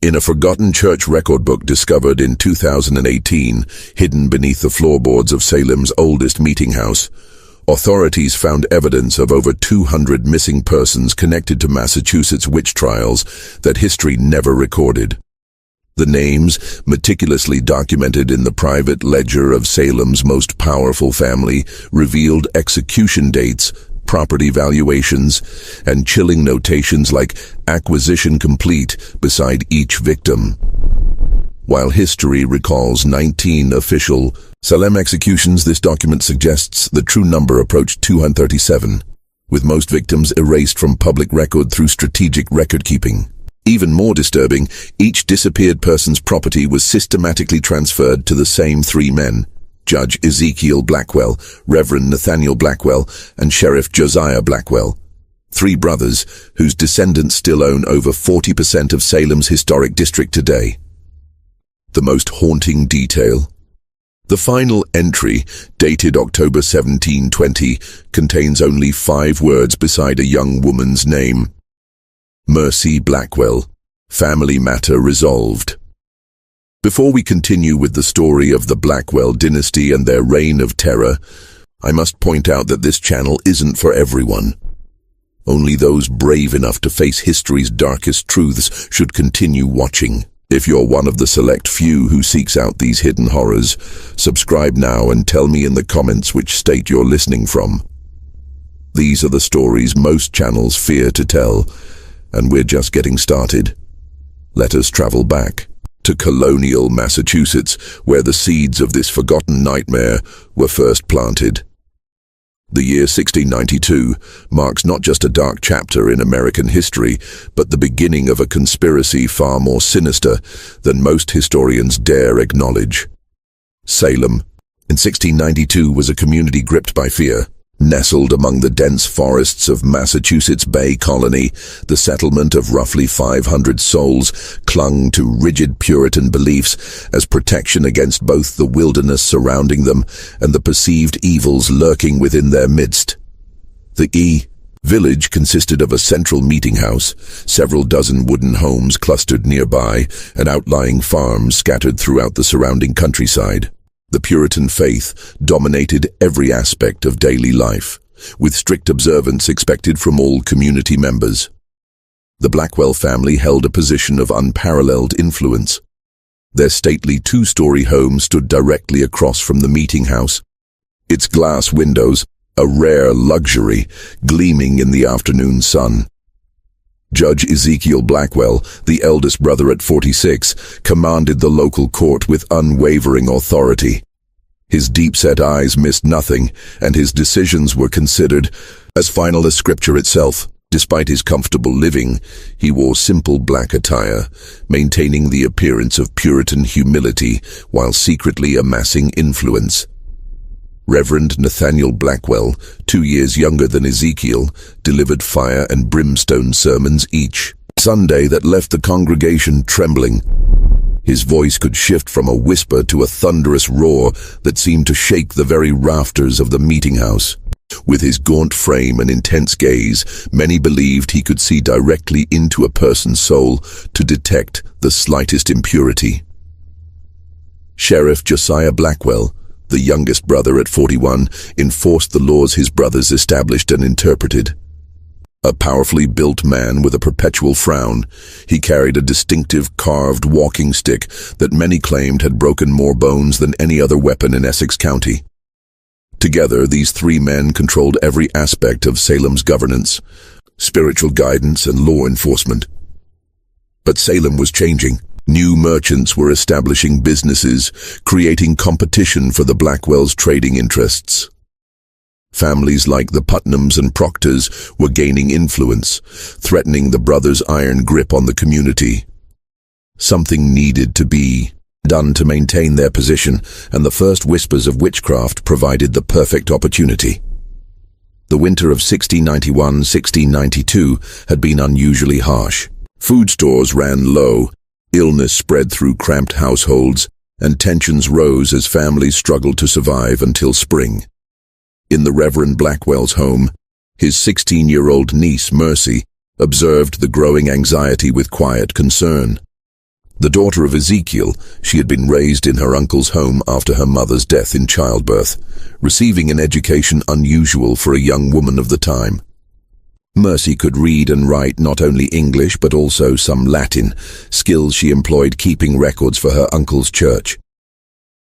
In a forgotten church record book discovered in 2018, hidden beneath the floorboards of Salem's oldest meeting house, authorities found evidence of over 200 missing persons connected to Massachusetts witch trials that history never recorded. The names, meticulously documented in the private ledger of Salem's most powerful family, revealed execution dates, property valuations, and chilling notations like acquisition complete beside each victim. While history recalls 19 official Salem executions, this document suggests the true number approached 237, with most victims erased from public record through strategic record-keeping. Even more disturbing, each disappeared person's property was systematically transferred to the same three men: Judge Ezekiel Blackwell, Reverend Nathaniel Blackwell, and Sheriff Josiah Blackwell. Three brothers whose descendants still own over 40% of Salem's historic district today. The most haunting detail. The final entry, dated October 1720, contains only 5 words beside a young woman's name. Mercy Blackwell. Family matter resolved. Before we continue with the story of the Blackwell dynasty and their reign of terror, I must point out that this channel isn't for everyone. Only those brave enough to face history's darkest truths should continue watching. If you're one of the select few who seeks out these hidden horrors, subscribe now and tell me in the comments which state you're listening from. These are the stories most channels fear to tell, and we're just getting started. Let us travel back to Colonial, Massachusetts, where the seeds of this forgotten nightmare were first planted. The year 1692 marks not just a dark chapter in American history, but the beginning of a conspiracy far more sinister than most historians dare acknowledge. Salem, in 1692, was a community gripped by fear. Nestled among the dense forests of Massachusetts Bay Colony, the settlement of roughly 500 souls clung to rigid Puritan beliefs as protection against both the wilderness surrounding them and the perceived evils lurking within their midst. The village consisted of a central meeting house, several dozen wooden homes clustered nearby, and outlying farms scattered throughout the surrounding countryside. The Puritan faith dominated every aspect of daily life, with strict observance expected from all community members. The Blackwell family held a position of unparalleled influence. Their stately 2-story home stood directly across from the meeting house, its glass windows, a rare luxury, gleaming in the afternoon sun. Judge Ezekiel Blackwell, the eldest brother at 46, commanded the local court with unwavering authority. His deep-set eyes missed nothing, and his decisions were considered as final as scripture itself. Despite his comfortable living, he wore simple black attire, maintaining the appearance of Puritan humility while secretly amassing influence. Reverend Nathaniel Blackwell, 2 years younger than Ezekiel, delivered fire and brimstone sermons each Sunday that left the congregation trembling. His voice could shift from a whisper to a thunderous roar that seemed to shake the very rafters of the meeting house. With his gaunt frame and intense gaze, many believed he could see directly into a person's soul to detect the slightest impurity. Sheriff Josiah Blackwell, the youngest brother at 41, enforced the laws his brothers established and interpreted. A powerfully built man with a perpetual frown, he carried a distinctive carved walking stick that many claimed had broken more bones than any other weapon in Essex County. Together, these 3 men controlled every aspect of Salem's governance, spiritual guidance, and law enforcement. But Salem was changing. New merchants were establishing businesses, creating competition for the Blackwells' trading interests. Families like the Putnams and Proctors were gaining influence, threatening the brothers' iron grip on the community. Something needed to be done to maintain their position, and the first whispers of witchcraft provided the perfect opportunity. The winter of 1691-1692 had been unusually harsh. Food stores ran low, illness spread through cramped households, and tensions rose as families struggled to survive until spring. In the Reverend Blackwell's home, his 16-year-old niece, Mercy, observed the growing anxiety with quiet concern. The daughter of Ezekiel, she had been raised in her uncle's home after her mother's death in childbirth, receiving an education unusual for a young woman of the time. Mercy could read and write not only English but also some Latin, skills she employed keeping records for her uncle's church.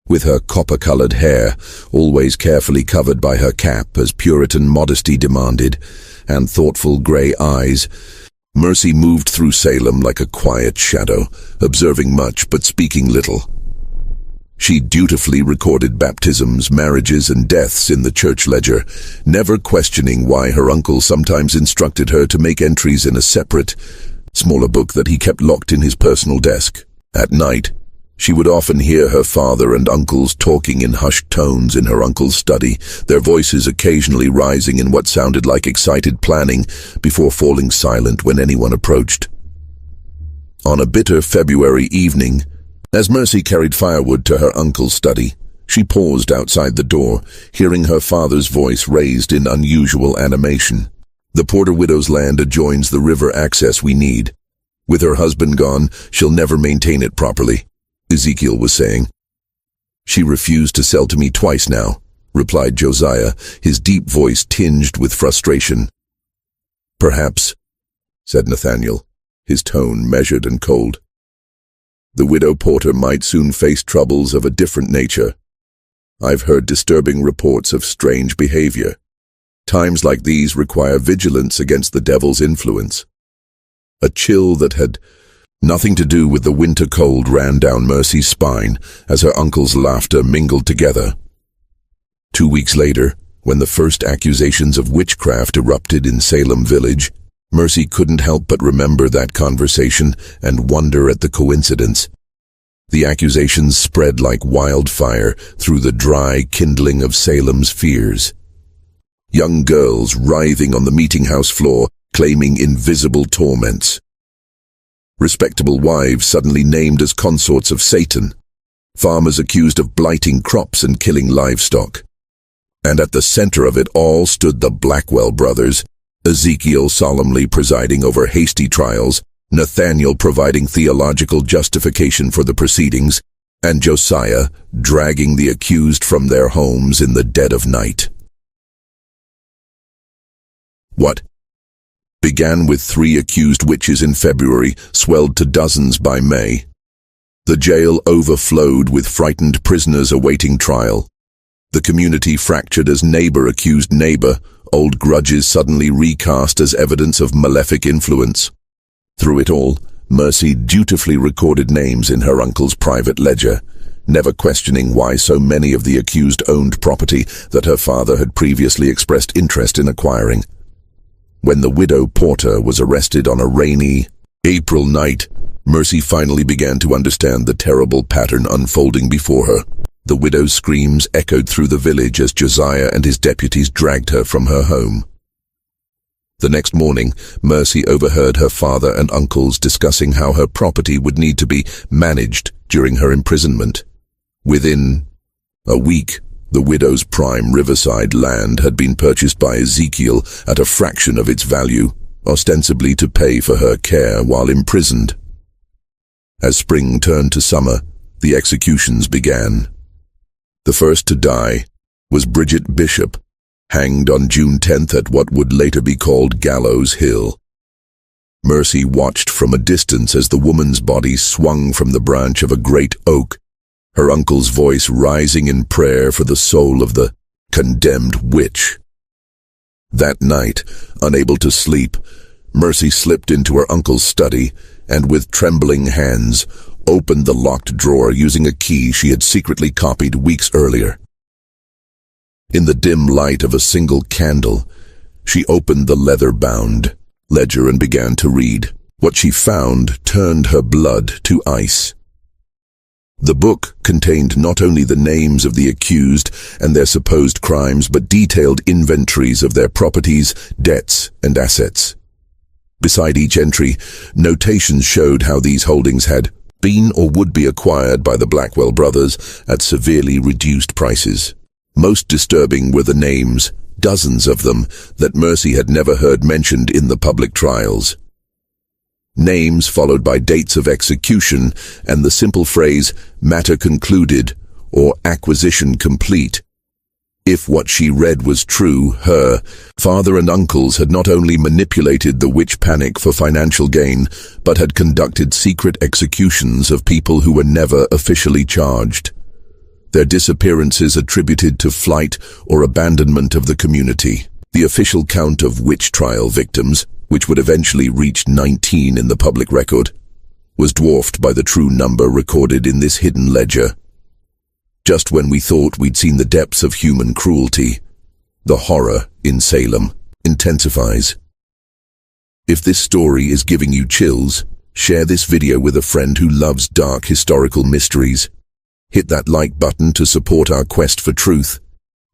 With her copper-colored hair, always carefully covered by her cap as Puritan modesty demanded, and thoughtful grey eyes, Mercy moved through Salem like a quiet shadow, observing much but speaking little. She dutifully recorded baptisms, marriages, and deaths in the church ledger, never questioning why her uncle sometimes instructed her to make entries in a separate, smaller book that he kept locked in his personal desk. At night, she would often hear her father and uncles talking in hushed tones in her uncle's study, their voices occasionally rising in what sounded like excited planning before falling silent when anyone approached. On a bitter February evening, as Mercy carried firewood to her uncle's study, she paused outside the door, hearing her father's voice raised in unusual animation. "The Porter widow's land adjoins the river access we need. With her husband gone, she'll never maintain it properly," Ezekiel was saying. "She refused to sell to me twice now," replied Josiah, his deep voice tinged with frustration. "Perhaps," said Nathaniel, his tone measured and cold. "The widow Porter might soon face troubles of a different nature. I've heard disturbing reports of strange behavior. Times like these require vigilance against the devil's influence." A chill that had nothing to do with the winter cold ran down Mercy's spine as her uncle's laughter mingled together. 2 weeks later, when the first accusations of witchcraft erupted in Salem village, Mercy couldn't help but remember that conversation and wonder at the coincidence. The accusations spread like wildfire through the dry kindling of Salem's fears. Young girls writhing on the meeting house floor, claiming invisible torments. Respectable wives suddenly named as consorts of Satan. Farmers accused of blighting crops and killing livestock. And at the center of it all stood the Blackwell brothers, Ezekiel solemnly presiding over hasty trials, Nathaniel providing theological justification for the proceedings, and Josiah dragging the accused from their homes in the dead of night. What began with 3 accused witches in February swelled to dozens by May. The jail overflowed with frightened prisoners awaiting trial. The community fractured as neighbor accused neighbor, old grudges suddenly recast as evidence of malefic influence. Through it all, Mercy dutifully recorded names in her uncle's private ledger, never questioning why so many of the accused owned property that her father had previously expressed interest in acquiring. When the widow Porter was arrested on a rainy April night, Mercy finally began to understand the terrible pattern unfolding before her. The widow's screams echoed through the village as Josiah and his deputies dragged her from her home. The next morning, Mercy overheard her father and uncles discussing how her property would need to be managed during her imprisonment. Within a week, the widow's prime riverside land had been purchased by Ezekiel at a fraction of its value, ostensibly to pay for her care while imprisoned. As spring turned to summer, the executions began. The first to die was Bridget Bishop, hanged on June 10th at what would later be called Gallows Hill. Mercy watched from a distance as the woman's body swung from the branch of a great oak, her uncle's voice rising in prayer for the soul of the condemned witch. That night, unable to sleep, Mercy slipped into her uncle's study and with trembling hands opened the locked drawer using a key she had secretly copied weeks earlier. In the dim light of a single candle, she opened the leather-bound ledger and began to read. What she found turned her blood to ice. The book contained not only the names of the accused and their supposed crimes, but detailed inventories of their properties, debts, and assets. Beside each entry, notations showed how these holdings had been or would be acquired by the Blackwell brothers at severely reduced prices. Most disturbing were the names, dozens of them, that Mercy had never heard mentioned in the public trials. names followed by dates of execution, and the simple phrase, "matter concluded," or "acquisition complete." If what she read was true, her father and uncles had not only manipulated the witch panic for financial gain, but had conducted secret executions of people who were never officially charged. Their disappearances attributed to flight or abandonment of the community. The official count of witch trial victims, which would eventually reach 19 in the public record, was dwarfed by the true number recorded in this hidden ledger. Just when we thought we'd seen the depths of human cruelty, the horror in Salem intensifies. If this story is giving you chills, share this video with a friend who loves dark historical mysteries. Hit that like button to support our quest for truth,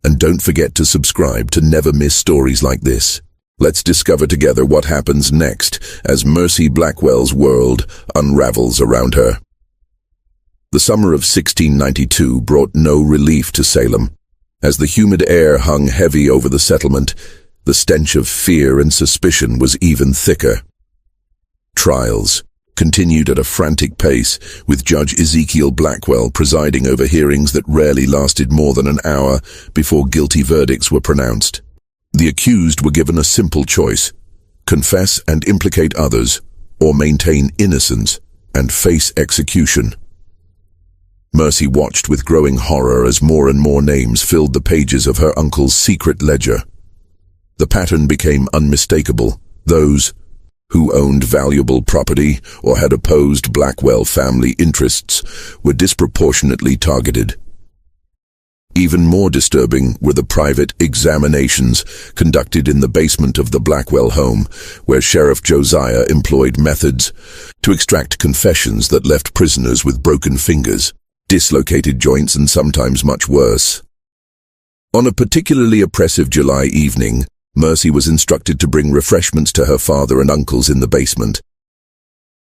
and don't forget to subscribe to never miss stories like this. Let's discover together what happens next as Mercy Blackwell's world unravels around her. The summer of 1692 brought no relief to Salem. As the humid air hung heavy over the settlement, the stench of fear and suspicion was even thicker. Trials continued at a frantic pace, with Judge Ezekiel Blackwell presiding over hearings that rarely lasted more than an hour before guilty verdicts were pronounced. The accused were given a simple choice: confess and implicate others, or maintain innocence and face execution. Mercy watched with growing horror as more and more names filled the pages of her uncle's secret ledger. The pattern became unmistakable. Those who owned valuable property or had opposed Blackwell family interests were disproportionately targeted. Even more disturbing were the private examinations conducted in the basement of the Blackwell home, where Sheriff Josiah employed methods to extract confessions that left prisoners with broken fingers, dislocated joints, and sometimes much worse. On a particularly oppressive July evening, Mercy was instructed to bring refreshments to her father and uncles in the basement.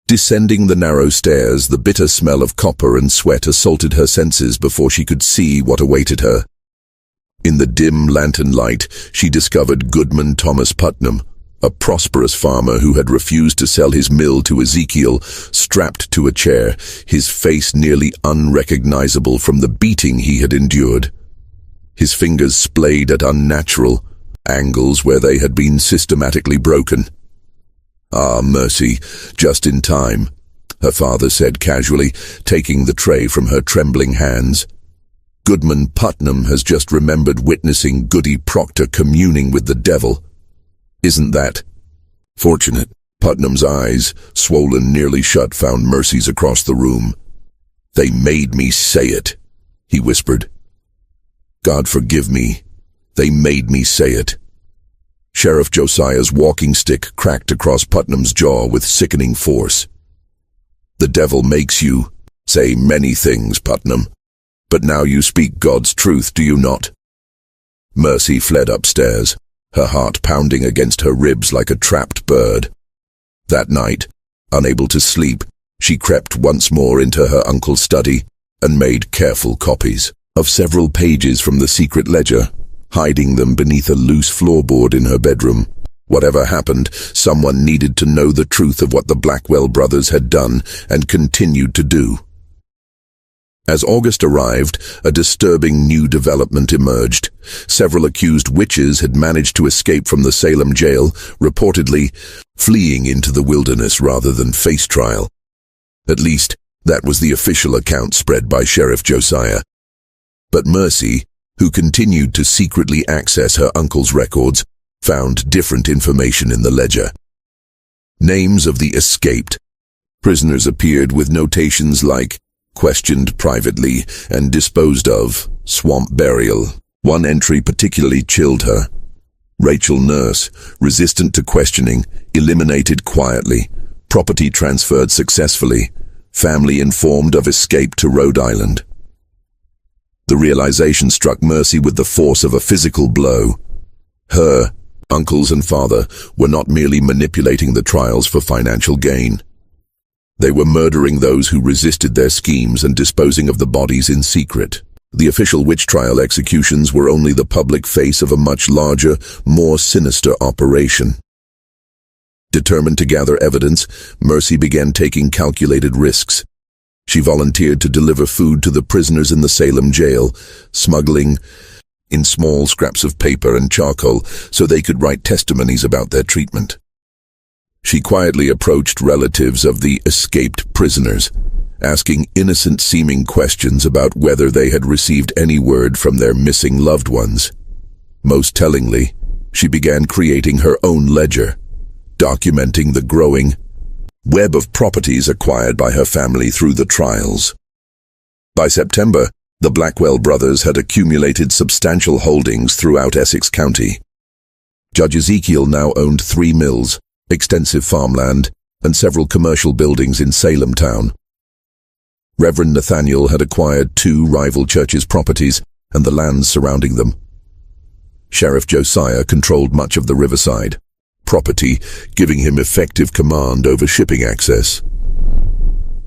Descending the narrow stairs, the bitter smell of copper and sweat assaulted her senses before she could see what awaited her. In the dim lantern light, she discovered Goodman Thomas Putnam, a prosperous farmer who had refused to sell his mill to Ezekiel, strapped to a chair, his face nearly unrecognizable from the beating he had endured. His fingers splayed at unnatural angles where they had been systematically broken. "Ah, Mercy, just in time," her father said casually, taking the tray from her trembling hands. "Goodman Putnam has just remembered witnessing Goody Proctor communing with the devil. Isn't that fortunate?" Putnam's eyes, swollen nearly shut, found Mercy's across the room. "They made me say it," he whispered. "God forgive me. They made me say it." Sheriff Josiah's walking stick cracked across Putnam's jaw with sickening force. "The devil makes you say many things, Putnam, but now you speak God's truth, do you not?" Mercy fled upstairs, her heart pounding against her ribs like a trapped bird. That night, unable to sleep, she crept once more into her uncle's study and made careful copies of several pages from the secret ledger, hiding them beneath a loose floorboard in her bedroom. Whatever happened, someone needed to know the truth of what the Blackwell brothers had done and continued to do. As August arrived, a disturbing new development emerged. Several accused witches had managed to escape from the Salem jail, reportedly fleeing into the wilderness rather than face trial. At least, that was the official account spread by Sheriff Josiah. But Mercy, who continued to secretly access her uncle's records, found different information in the ledger. Names of the escaped prisoners appeared with notations like "questioned privately" and "disposed of, swamp burial." One entry particularly chilled her. "Rachel Nurse, resistant to questioning, eliminated quietly. Property transferred successfully. Family informed of escape to Rhode Island." The realization struck Mercy with the force of a physical blow. Her uncles and father were not merely manipulating the trials for financial gain. They were murdering those who resisted their schemes and disposing of the bodies in secret. The official witch trial executions were only the public face of a much larger, more sinister operation. Determined to gather evidence, Mercy began taking calculated risks. She volunteered to deliver food to the prisoners in the Salem jail, smuggling in small scraps of paper and charcoal so they could write testimonies about their treatment. She quietly approached relatives of the escaped prisoners, asking innocent-seeming questions about whether they had received any word from their missing loved ones. Most tellingly, she began creating her own ledger, documenting the growing web of properties acquired by her family through the trials. By September, the Blackwell brothers had accumulated substantial holdings throughout Essex County. Judge Ezekiel now owned 3 mills, extensive farmland, and several commercial buildings in Salem town. Reverend Nathaniel had acquired 2 rival churches' properties and the lands surrounding them. Sheriff Josiah controlled much of the riverside property, giving him effective command over shipping access.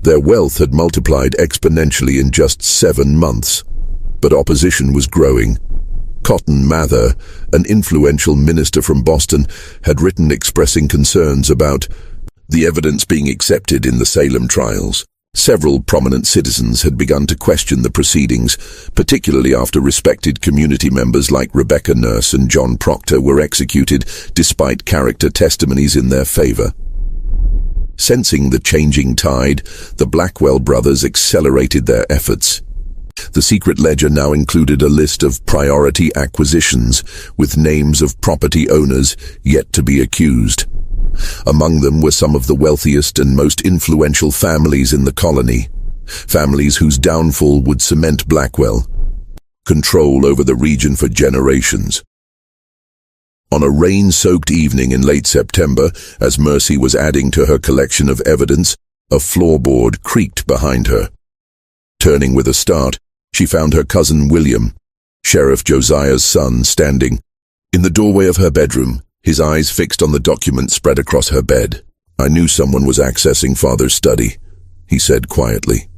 Their wealth had multiplied exponentially in just 7 months, but opposition was growing. Cotton Mather, an influential minister from Boston, had written expressing concerns about the evidence being accepted in the Salem trials. Several prominent citizens had begun to question the proceedings, particularly after respected community members like Rebecca Nurse and John Proctor were executed despite character testimonies in their favor. Sensing the changing tide, the Blackwell brothers accelerated their efforts. The secret ledger now included a list of priority acquisitions with names of property owners yet to be accused. Among them were some of the wealthiest and most influential families in the colony, families whose downfall would cement Blackwell control over the region for generations. On a rain-soaked evening in late September, as Mercy was adding to her collection of evidence, a floorboard creaked behind her. Turning with a start, she found her cousin William, Sheriff Josiah's son, standing in the doorway of her bedroom, his eyes fixed on the document spread across her bed. "I knew someone was accessing Father's study," he said quietly.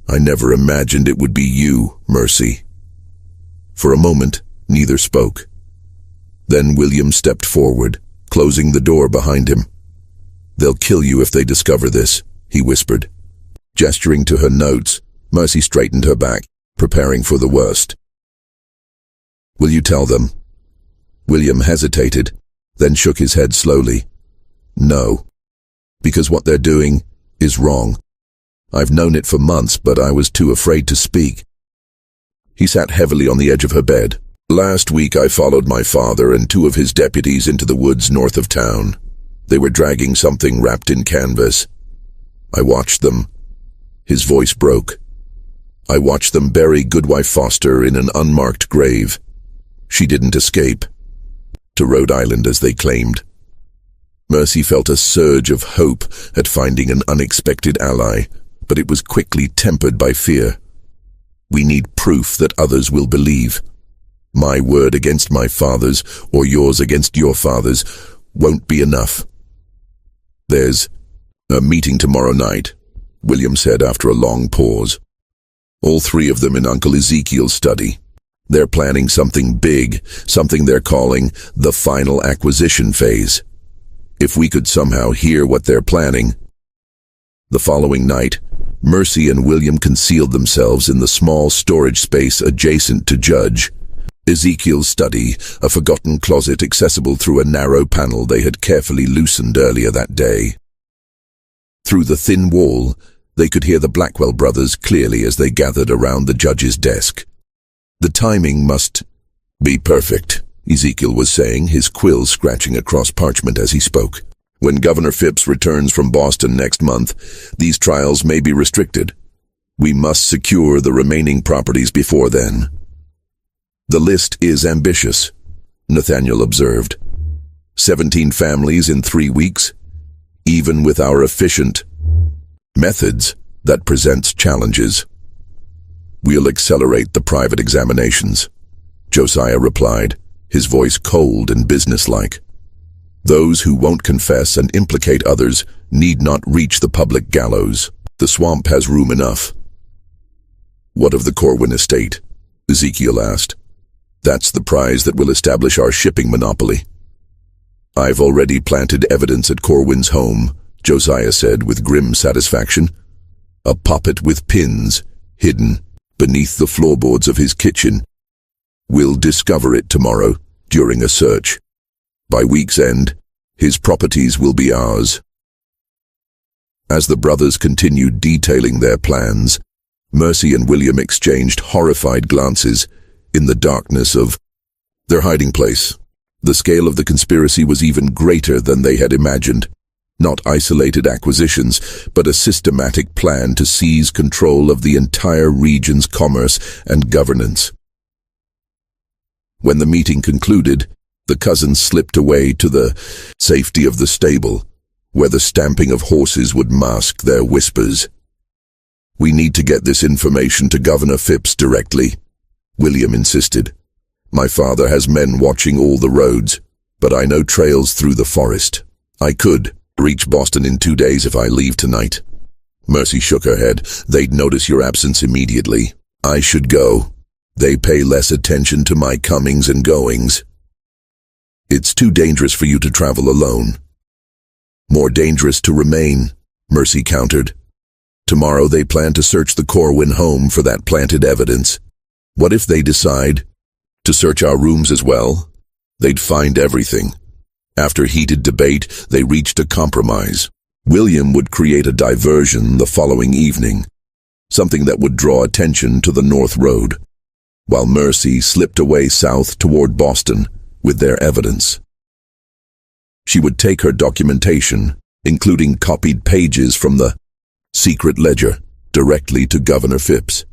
"I never imagined it would be you, Mercy." For a moment, neither spoke. Then William stepped forward, closing the door behind him. "They'll kill you if they discover this," he whispered. Gesturing to her notes, Mercy straightened her back, preparing for the worst. "Will you tell them?" William hesitated, then shook his head slowly. "No, because what they're doing is wrong. I've known it for months, but I was too afraid to speak." He sat heavily on the edge of her bed. "Last week I followed my father and 2 of his deputies into the woods north of town. They were dragging something wrapped in canvas. I watched them." His voice broke. "I watched them bury Goodwife Foster in an unmarked grave. She didn't escape to Rhode Island, as they claimed." Mercy felt a surge of hope at finding an unexpected ally, but it was quickly tempered by fear. "We need proof that others will believe. My word against my father's, or yours against your father's, won't be enough." "There's a meeting tomorrow night," William said after a long pause. "All 3 of them in Uncle Ezekiel's study. They're planning something big, something they're calling the final acquisition phase. If we could somehow hear what they're planning." The following night, Mercy and William concealed themselves in the small storage space adjacent to Judge Ezekiel's study, a forgotten closet accessible through a narrow panel they had carefully loosened earlier that day. Through the thin wall, they could hear the Blackwell brothers clearly as they gathered around the judge's desk. "The timing must be perfect," Ezekiel was saying, his quill scratching across parchment as he spoke. "When Governor Phipps returns from Boston next month, these trials may be restricted. We must secure the remaining properties before then." "The list is ambitious," Nathaniel observed. 17 families in 3 weeks. Even with our efficient methods, that presents challenges. "We'll accelerate the private examinations," Josiah replied, his voice cold and businesslike. "Those who won't confess and implicate others need not reach the public gallows. The swamp has room enough." "What of the Corwin estate?" Ezekiel asked. "That's the prize that will establish our shipping monopoly." "I've already planted evidence at Corwin's home," Josiah said with grim satisfaction. "A puppet with pins, hidden beneath the floorboards of his kitchen. We'll discover it tomorrow during a search. By week's end, his properties will be ours." As the brothers continued detailing their plans, Mercy and William exchanged horrified glances in the darkness of their hiding place. The scale of the conspiracy was even greater than they had imagined. Not isolated acquisitions, but a systematic plan to seize control of the entire region's commerce and governance. When the meeting concluded, the cousins slipped away to the safety of the stable, where the stamping of horses would mask their whispers. "We need to get this information to Governor Phipps directly," William insisted. "My father has men watching all the roads, but I know trails through the forest. I could reach Boston in 2 days if I leave tonight." Mercy shook her head. "They'd notice your absence immediately. I should go. They pay less attention to my comings and goings." "It's too dangerous for you to travel alone." "More dangerous to remain," Mercy countered. "Tomorrow they plan to search the Corwin home for that planted evidence. What if they decide to search our rooms as well? They'd find everything." After heated debate, they reached a compromise. William would create a diversion the following evening, something that would draw attention to the North Road, while Mercy slipped away south toward Boston with their evidence. She would take her documentation, including copied pages from the secret ledger, directly to Governor Phipps.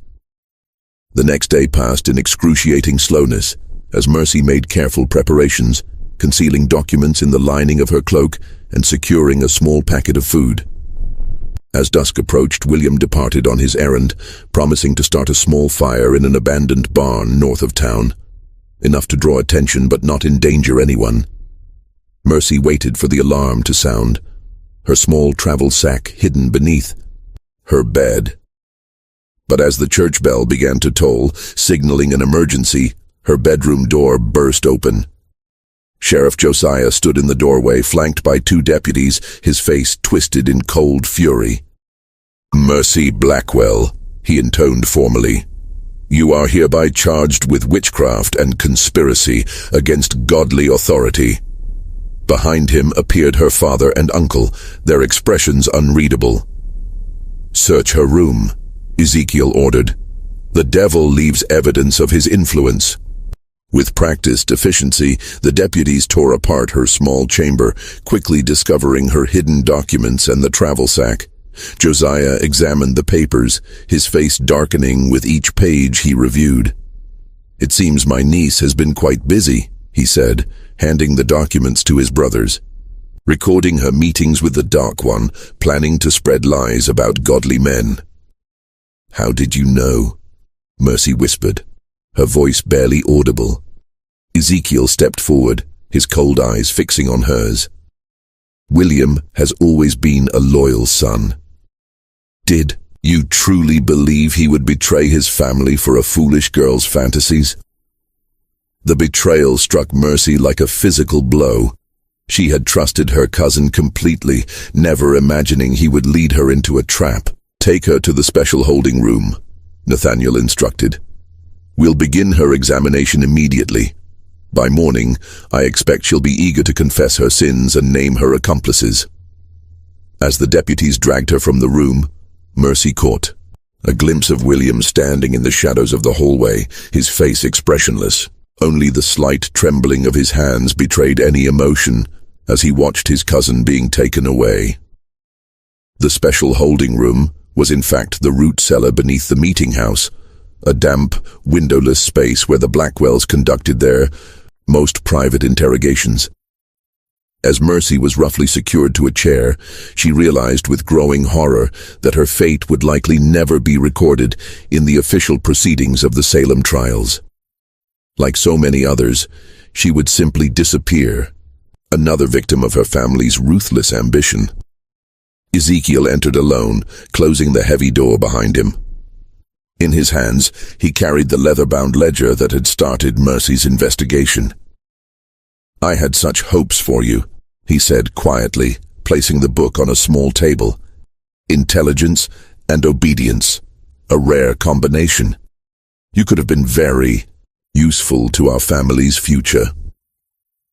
The next day passed in excruciating slowness, as Mercy made careful preparations, concealing documents in the lining of her cloak and securing a small packet of food. As dusk approached, William departed on his errand, promising to start a small fire in an abandoned barn north of town, enough to draw attention but not endanger anyone. Mercy waited for the alarm to sound, her small travel sack hidden beneath her bed. But as the church bell began to toll, signaling an emergency, her bedroom door burst open. Sheriff Josiah stood in the doorway, flanked by 2 deputies, his face twisted in cold fury. "Mercy Blackwell," he intoned formally. "You are hereby charged with witchcraft and conspiracy against godly authority." Behind him appeared her father and uncle, their expressions unreadable. "Search her room," Ezekiel ordered. "The devil leaves evidence of his influence." With practiced efficiency, the deputies tore apart her small chamber, quickly discovering her hidden documents and the travel sack. Josiah examined the papers, his face darkening with each page he reviewed. "It seems my niece has been quite busy," he said, handing the documents to his brothers. "Recording her meetings with the Dark One, planning to spread lies about godly men." "How did you know?" Mercy whispered, her voice barely audible. Ezekiel stepped forward, his cold eyes fixing on hers. "William has always been a loyal son. Did you truly believe he would betray his family for a foolish girl's fantasies?" The betrayal struck Mercy like a physical blow. She had trusted her cousin completely, never imagining he would lead her into a trap. "Take her to the special holding room," Nathaniel instructed. "We'll begin her examination immediately. By morning, I expect she'll be eager to confess her sins and name her accomplices." As the deputies dragged her from the room, Mercy caught a glimpse of William standing in the shadows of the hallway, his face expressionless. Only the slight trembling of his hands betrayed any emotion as he watched his cousin being taken away. The special holding room was in fact the root cellar beneath the meeting house, a damp, windowless space where the Blackwells conducted their most private interrogations. As Mercy was roughly secured to a chair, she realized with growing horror that her fate would likely never be recorded in the official proceedings of the Salem trials. Like so many others, she would simply disappear, another victim of her family's ruthless ambition. Ezekiel entered alone, closing the heavy door behind him. In his hands, he carried the leather-bound ledger that had started Mercy's investigation. "I had such hopes for you," he said quietly, placing the book on a small table. Intelligence and obedience, a rare combination. You could have been very useful to our family's future.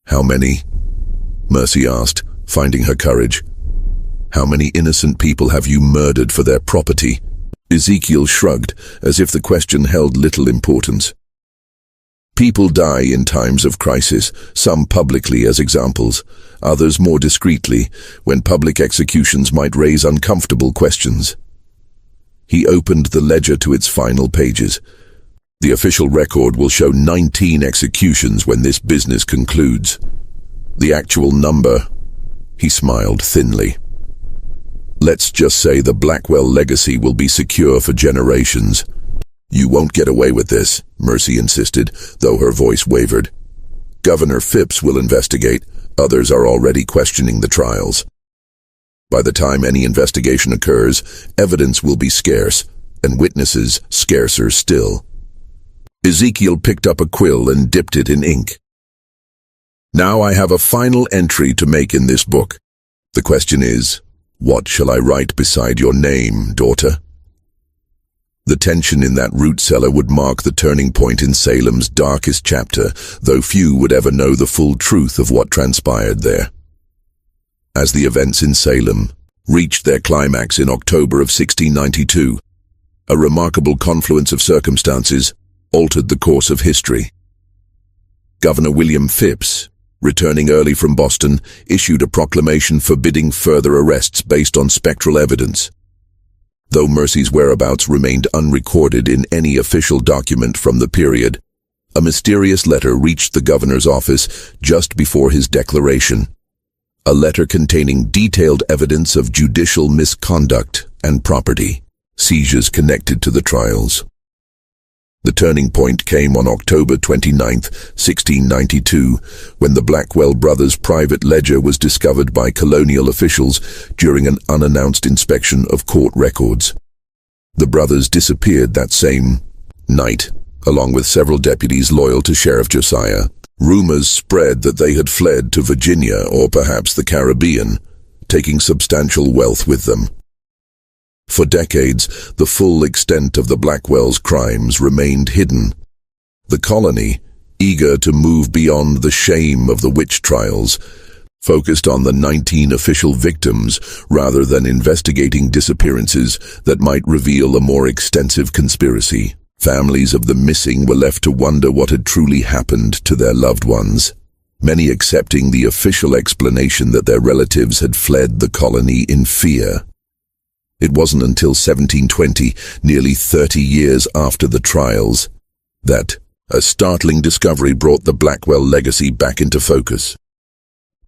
How many? Mercy asked, finding her courage. How many innocent people have you murdered for their property? Ezekiel shrugged, as if the question held little importance. People die in times of crisis, some publicly as examples, others more discreetly, when public executions might raise uncomfortable questions. He opened the ledger to its final pages. The official record will show 19 executions when this business concludes. The actual number, he smiled thinly. Let's just say the Blackwell legacy will be secure for generations. You won't get away with this, Mercy insisted, though her voice wavered. Governor Phipps will investigate. Others are already questioning the trials. By the time any investigation occurs, evidence will be scarce, and witnesses scarcer still. Ezekiel picked up a quill and dipped it in ink. Now I have a final entry to make in this book. The question is, what shall I write beside your name, daughter? The tension in that root cellar would mark the turning point in Salem's darkest chapter, though few would ever know the full truth of what transpired there. As the events in Salem reached their climax in October of 1692, a remarkable confluence of circumstances altered the course of history. Governor William Phipps, returning early from Boston, issued a proclamation forbidding further arrests based on spectral evidence. Though Mercy's whereabouts remained unrecorded in any official document from the period, a mysterious letter reached the governor's office just before his declaration. A letter containing detailed evidence of judicial misconduct and property seizures connected to the trials. The turning point came on October 29, 1692, when the Blackwell brothers' private ledger was discovered by Colonial officials during an unannounced inspection of court records. The brothers disappeared that same night, along with several deputies loyal to Sheriff Josiah. Rumors spread that they had fled to Virginia or perhaps the Caribbean, taking substantial wealth with them. For decades, the full extent of the Blackwells' crimes remained hidden. The colony, eager to move beyond the shame of the witch trials, focused on the 19 official victims rather than investigating disappearances that might reveal a more extensive conspiracy. Families of the missing were left to wonder what had truly happened to their loved ones, many accepting the official explanation that their relatives had fled the colony in fear. It wasn't until 1720, nearly 30 years after the trials, that a startling discovery brought the Blackwell legacy back into focus.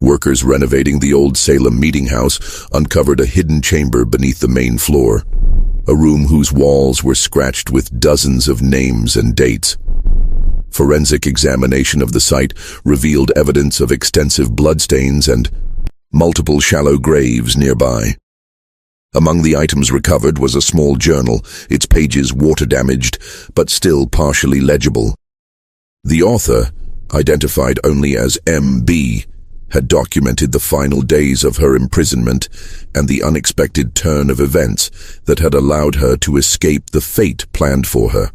Workers renovating the old Salem meeting house uncovered a hidden chamber beneath the main floor, a room whose walls were scratched with dozens of names and dates. Forensic examination of the site revealed evidence of extensive bloodstains and multiple shallow graves nearby. Among the items recovered was a small journal, its pages water-damaged, but still partially legible. The author, identified only as M.B., had documented the final days of her imprisonment and the unexpected turn of events that had allowed her to escape the fate planned for her.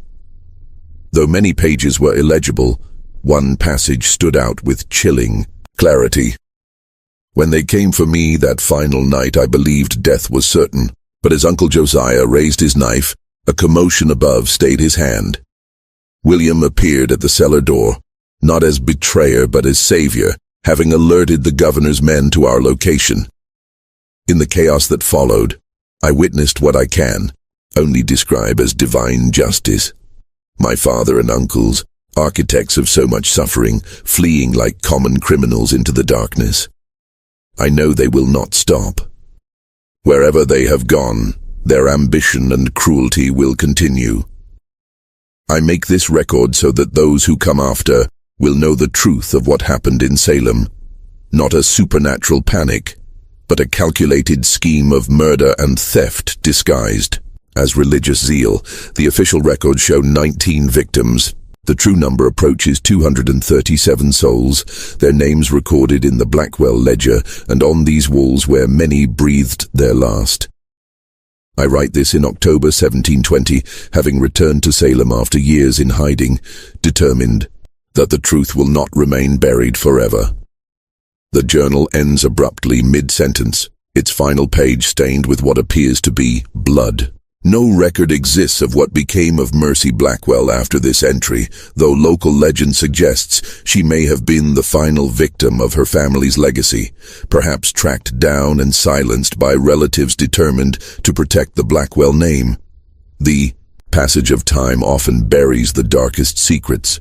Though many pages were illegible, one passage stood out with chilling clarity. When they came for me that final night, I believed death was certain, but as Uncle Josiah raised his knife, a commotion above stayed his hand. William appeared at the cellar door, not as betrayer but as savior, having alerted the governor's men to our location. In the chaos that followed, I witnessed what I can only describe as divine justice. My father and uncles, architects of so much suffering, fleeing like common criminals into the darkness. I know they will not stop. Wherever they have gone, their ambition and cruelty will continue. I make this record so that those who come after will know the truth of what happened in Salem, not a supernatural panic, but a calculated scheme of murder and theft disguised as religious zeal. The official records show 19 victims, The true number approaches 237 souls, their names recorded in the Blackwell ledger and on these walls where many breathed their last. I write this in October 1720, having returned to Salem after years in hiding, determined that the truth will not remain buried forever. The journal ends abruptly mid-sentence, its final page stained with what appears to be blood. No record exists of what became of Mercy Blackwell after this entry, though local legend suggests she may have been the final victim of her family's legacy, perhaps tracked down and silenced by relatives determined to protect the Blackwell name. The passage of time often buries the darkest secrets,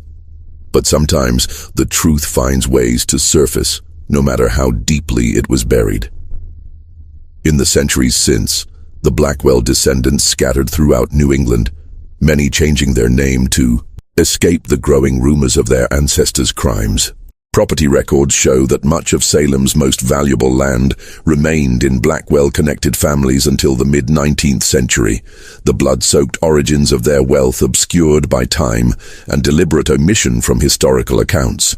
but sometimes the truth finds ways to surface, no matter how deeply it was buried. In the centuries since, the Blackwell descendants scattered throughout New England, many changing their name to escape the growing rumors of their ancestors' crimes. Property records show that much of Salem's most valuable land remained in Blackwell-connected families until the mid-19th century, the blood-soaked origins of their wealth obscured by time and deliberate omission from historical accounts.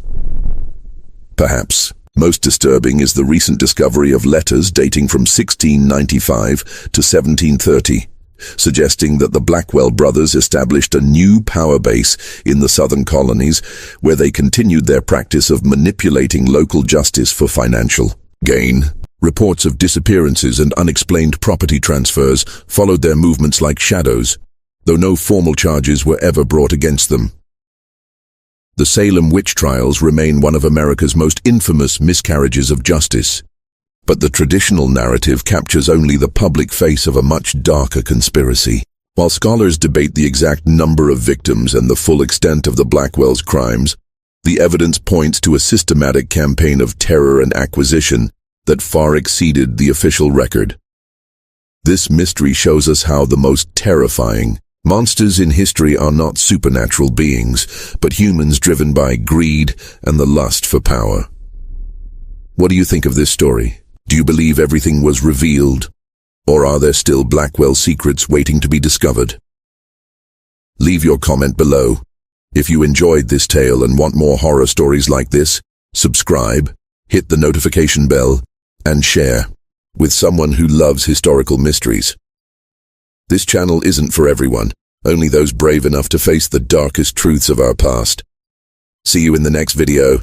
Perhaps most disturbing is the recent discovery of letters dating from 1695 to 1730, suggesting that the Blackwell brothers established a new power base in the southern colonies where they continued their practice of manipulating local justice for financial gain. Reports of disappearances and unexplained property transfers followed their movements like shadows, though no formal charges were ever brought against them. The Salem witch trials remain one of America's most infamous miscarriages of justice, but the traditional narrative captures only the public face of a much darker conspiracy. While scholars debate the exact number of victims and the full extent of the Blackwells' crimes, the evidence points to a systematic campaign of terror and acquisition that far exceeded the official record. This mystery shows us how the most terrifying monsters in history are not supernatural beings, but humans driven by greed and the lust for power. What do you think of this story? Do you believe everything was revealed? Or are there still Blackwell secrets waiting to be discovered? Leave your comment below. If you enjoyed this tale and want more horror stories like this, subscribe, hit the notification bell, and share with someone who loves historical mysteries. This channel isn't for everyone, only those brave enough to face the darkest truths of our past. See you in the next video.